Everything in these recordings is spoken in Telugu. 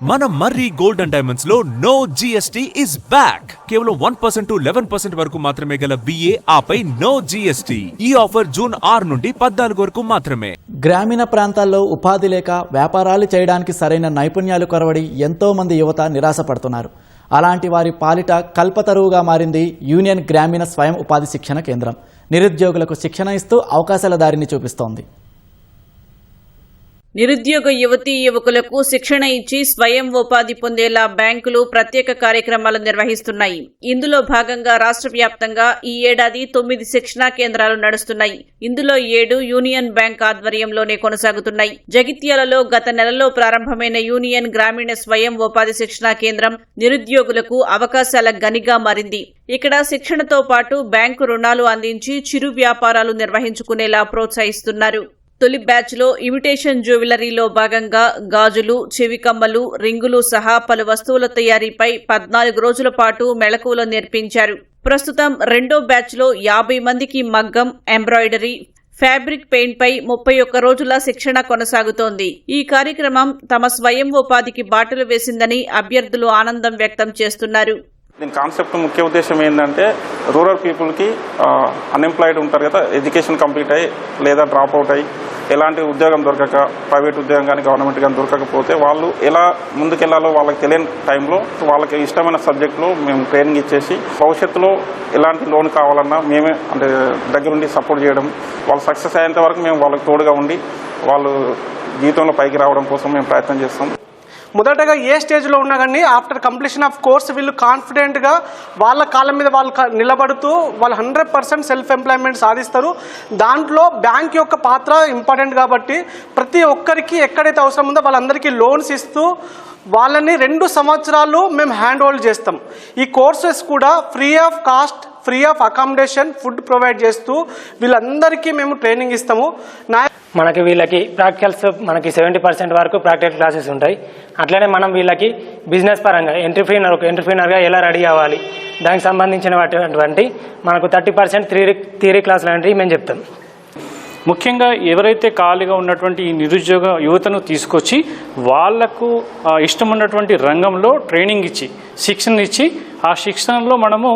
మన మర్రి గోల్డ్ అండ్ డైమండ్స్ లో నో జిఎస్టీ ఇస్ బ్యాక్. కేవలం 1% to 11% వరకు మాత్రమే గల VA ఆపై నో జిఎస్టీ. ఈ ఆఫర్ జూన్ 6 నుండి 14 వరకు మాత్రమే. గ్రామీణ ప్రాంతాల్లో ఉపాధి లేక వ్యాపారాలు చేయడానికి సరైన నైపుణ్యాలు కొరవడి ఎంతో మంది యువత నిరాశపడుతున్నారు. అలాంటి వారి పాలిట కల్పతరువుగా మారింది యూనియన్ గ్రామీణ స్వయం ఉపాధి శిక్షణ కేంద్రం. నిరుద్యోగులకు శిక్షణ ఇస్తూ అవకాశాల దారిని చూపిస్తోంది. నిరుద్యోగ యువతీ యువకులకు శిక్షణ ఇచ్చి స్వయం ఉపాధి పొందేలా బ్యాంకులు ప్రత్యేక కార్యక్రమాలు నిర్వహిస్తున్నాయి. ఇందులో భాగంగా రాష్ట్ర వ్యాప్తంగా ఈ ఏడాది 9 శిక్షణా కేంద్రాలు నడుస్తున్నాయి. ఇందులో 7 యూనియన్ బ్యాంక్ ఆధ్వర్యంలోనే కొనసాగుతున్నాయి. జగిత్యాలలో గత నెలలో ప్రారంభమైన యూనియన్ గ్రామీణ స్వయం ఉపాధి శిక్షణా కేంద్రం నిరుద్యోగులకు అవకాశాల గనిగా మారింది. ఇక్కడ శిక్షణతో పాటు బ్యాంకు రుణాలు అందించి చిరు వ్యాపారాలు నిర్వహించుకునేలా ప్రోత్సహిస్తున్నారు. తొలి బ్యాచ్ లో ఇమిటేషన్ జ్యువెలరీలో భాగంగా గాజులు, చెవికమ్మలు, రింగులు సహా పలు వస్తువుల తయారీపై 14 రోజుల పాటు మెళకువలు నేర్పించారు. ప్రస్తుతం రెండో బ్యాచ్ లో 50 మందికి మగ్గం, ఎంబ్రాయిడరీ, ఫ్యాబ్రిక్ పెయింట్ పై 31 రోజుల శిక్షణ కొనసాగుతోంది. ఈ కార్యక్రమం తమ స్వయం ఉపాధికి బాటలు వేసిందని అభ్యర్థులు ఆనందం వ్యక్తం చేస్తున్నారు. దీని కాన్సెప్ట్ ముఖ్య ఉద్దేశం ఏంటంటే రూరల్ పీపుల్కి అన్ఎంప్లాయిడ్ ఉంటారు కదా, ఎడ్యుకేషన్ కంప్లీట్ అయ్యి లేదా డ్రాప్ అవుట్ అయ్యి ఎలాంటి ఉద్యోగం దొరకక, ప్రైవేట్ ఉద్యోగం కానీ గవర్నమెంట్ కానీ దొరకకపోతే వాళ్ళు ఎలా ముందుకెళ్లాలో వాళ్ళకి తెలియని టైంలో వాళ్ళకి ఇష్టమైన సబ్జెక్టులో మేము ట్రైనింగ్ ఇచ్చేసి భవిష్యత్తులో ఎలాంటి లోన్ కావాలన్నా మేమే అంటే దగ్గరుండి సపోర్ట్ చేయడం, వాళ్ళు సక్సెస్ అయ్యేంత వరకు మేము వాళ్ళకి తోడుగా ఉండి వాళ్ళు జీవితంలో పైకి రావడం కోసం మేము ప్రయత్నం చేస్తాం. మొదటగా ఏ స్టేజ్లో ఉన్నా కానీ ఆఫ్టర్ కంప్లీషన్ ఆఫ్ కోర్స్ వీళ్ళు కాన్ఫిడెంట్గా వాళ్ళ కాళ్ళ మీద వాళ్ళు నిలబడుతూ వాళ్ళు 100% సెల్ఫ్ ఎంప్లాయ్మెంట్ సాధిస్తారు. దాంట్లో బ్యాంక్ యొక్క పాత్ర ఇంపార్టెంట్ కాబట్టి ప్రతి ఒక్కరికి ఎక్కడైతే అవసరం ఉందో వాళ్ళందరికీ లోన్స్ ఇస్తూ వాళ్ళని 2 సంవత్సరాలు మేము హ్యాండ్ హోల్డ్ చేస్తాం. ఈ కోర్సెస్ కూడా free of cost, free of accommodation, food provide చేస్తూ వీళ్ళందరికీ మేము ట్రైనింగ్ ఇస్తాము. మనకి వీళ్ళకి ప్రాక్టికల్స్ మనకి 70% వరకు ప్రాక్టికల్ క్లాసెస్ ఉంటాయి. అట్లనే మనం వీళ్ళకి బిజినెస్ పరంగా ఎంటర్ప్రీనర్గా ఎలా రెడీ అవ్వాలి దానికి సంబంధించినటువంటి మనకు 30% థియరీ క్లాసులు అనేవి మేము చెప్తాం. ముఖ్యంగా ఎవరైతే ఖాళీగా ఉన్నటువంటి ఈ నిరుద్యోగ యువతను తీసుకొచ్చి వాళ్లకు ఇష్టం ఉన్నటువంటి రంగంలో ట్రైనింగ్ ఇచ్చి శిక్షణ ఇచ్చి ఆ శిక్షణలో మనము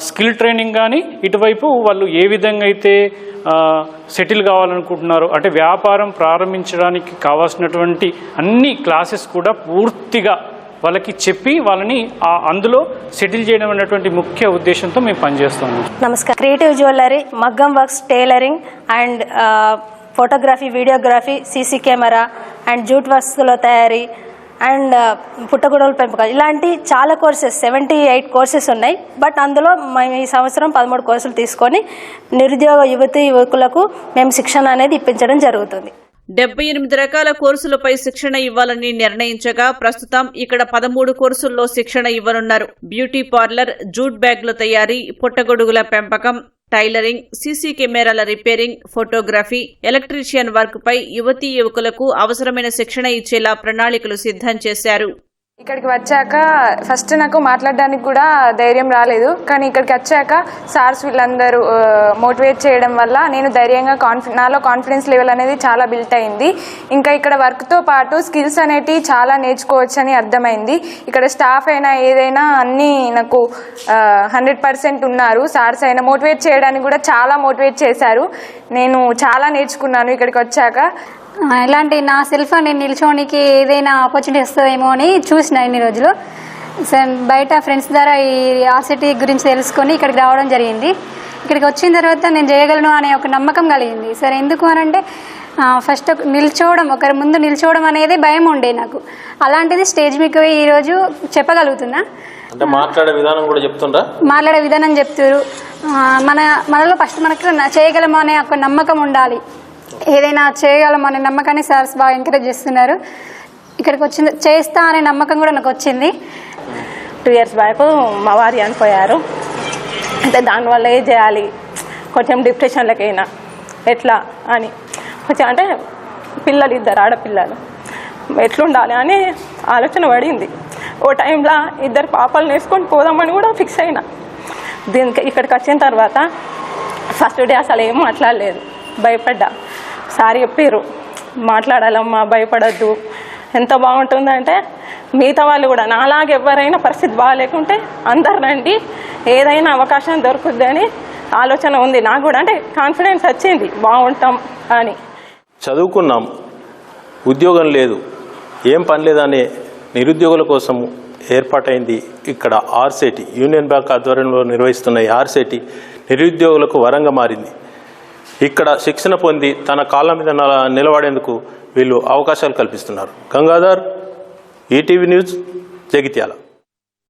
స్కిల్ ట్రైనింగ్ కానీ ఇటువైపు వాళ్ళు ఏ విధంగా అయితే సెటిల్ కావాలనుకుంటున్నారో అంటే వ్యాపారం ప్రారంభించడానికి కావాల్సినటువంటి అన్ని క్లాసెస్ కూడా పూర్తిగా వాళ్ళకి చెప్పి వాళ్ళని అందులో సెటిల్ చేయడం అనేటువంటి ముఖ్య ఉద్దేశంతో మేము పనిచేస్తాము. నమస్కారం. క్రియేటివ్ జ్యువెలరీ, మగ్గం works, tailoring and photography, videography, CC camera and jute వస్తువుల తయారీ అండ్ పుట్టగొడుగుల పెంపకం ఇలాంటి చాలా కోర్సెస్ 78 కోర్సెస్ ఉన్నాయి. బట్ అందులో మేము ఈ సంవత్సరం 13 కోర్సులు తీసుకొని నిరుద్యోగ యువతీ యువకులకు మేము శిక్షణ అనేది ఇప్పించడం జరుగుతుంది. 78 రకాల కోర్సులపై శిక్షణ ఇవ్వాలని నిర్ణయించగా ప్రస్తుతం ఇక్కడ 13 కోర్సుల్లో శిక్షణ ఇవ్వనున్నారు. బ్యూటీ పార్లర్, జూట్ బ్యాగుల తయారీ, పుట్టగొడుగుల పెంపకం, టైలరింగ్, సీసీ కెమెరాల రిపేరింగ్, ఫోటోగ్రఫీ, ఎలక్ట్రీషియన్ వర్క్ పై యువతీ యువకులకు అవసరమైన శిక్షణ ఇచ్చేలా ప్రణాళికలు సిద్ధం చేశారు. ఇక్కడికి వచ్చాక ఫస్ట్ నాకు మాట్లాడడానికి కూడా ధైర్యం రాలేదు. కానీ ఇక్కడికి వచ్చాక సార్స్ వీళ్ళందరూ మోటివేట్ చేయడం వల్ల నేను ధైర్యంగా నాలో కాన్ఫిడెన్స్ లెవెల్ అనేది చాలా బిల్ట్ అయింది. ఇంకా ఇక్కడ వర్క్తో పాటు స్కిల్స్ అనేవి చాలా నేర్చుకోవచ్చు అని అర్థమైంది. ఇక్కడ స్టాఫ్ అయినా ఏదైనా అన్నీ నాకు 100% ఉన్నారు. సార్స్ అయినా మోటివేట్ చేయడానికి కూడా చాలా మోటివేట్ చేశారు. నేను చాలా నేర్చుకున్నాను ఇక్కడికి వచ్చాక. ఇలాంటి నా సెల్ఫ్ నేను నిల్చోనికి ఏదైనా ఆపర్చునిటీ వస్తుందేమో అని చూసిన ఇన్ని రోజులు. బయట ఫ్రెండ్స్ ద్వారా ఈ ఆర్సిటీ గురించి తెలుసుకొని ఇక్కడికి రావడం జరిగింది. ఇక్కడికి వచ్చిన తర్వాత నేను చేయగలను అనే ఒక నమ్మకం కలిగింది. సరే ఎందుకు అనంటే ఫస్ట్ నిల్చోవడం, ఒకరి ముందు నిల్చోవడం అనేది భయం ఉండే నాకు. అలాంటిది స్టేజ్ మీకు ఈరోజు చెప్పగలుగుతున్నా. మాట్లాడే విధానం కూడా చెప్తుండ్రా? మాట్లాడే విధానం చెప్తారు. మనలో ఫస్ట్ మనకు చేయగలము అనే ఒక నమ్మకం ఉండాలి. ఏదైనా చేయగలం అనే నమ్మకాన్ని సార్స్ బాగా ఎంకరేజ్ చేస్తున్నారు. ఇక్కడికి వచ్చింది చేస్తా అనే నమ్మకం కూడా నాకు వచ్చింది. 2 years బ్యాక్ మా వారి అనిపోయారు. అంటే దానివల్ల ఏం చేయాలి, కొంచెం డిప్రెషన్లకైనా ఎట్లా అని కొంచెం అంటే పిల్లలు 2 ఆడపిల్లలు ఎట్లుండాలి అని ఆలోచన పడింది. ఓ టైంలో 2 పాపలు నేర్చుకొని పోదామని కూడా ఫిక్స్ అయినా. దీనికి ఇక్కడికి వచ్చిన తర్వాత ఫస్ట్ డే అసలు ఏం మాట్లాడలేదు, భయపడ్డా. సార్ చెప్పారు మాట్లాడాలమ్మా, భయపడద్దు, ఎంత బాగుంటుందంటే మిగతా వాళ్ళు కూడా నాలాగా ఎవరైనా పరిస్థితి బాగాలేకుంటే అందరు రండి, ఏదైనా అవకాశం దొరుకుద్ది అని ఆలోచన ఉంది నాకు కూడా. అంటే కాన్ఫిడెన్స్ వచ్చింది బాగుంటాం అని. చదువుకున్నాం, ఉద్యోగం లేదు, ఏం పని లేదనే నిరుద్యోగుల కోసం ఏర్పాటైంది ఇక్కడ ఆర్సెటి. యూనియన్ బ్యాంక్ ఆధ్వర్యంలో నిర్వహిస్తున్న ఈ ఆర్సెటి నిరుద్యోగులకు వరంగా మారింది. ఇక్కడ శిక్షణ పొంది తన కాళ్ళ మీద నిలబడేందుకు వీళ్ళు అవకాశాలు కల్పిస్తున్నారు. Gangadhar, ETV news, Jagtial.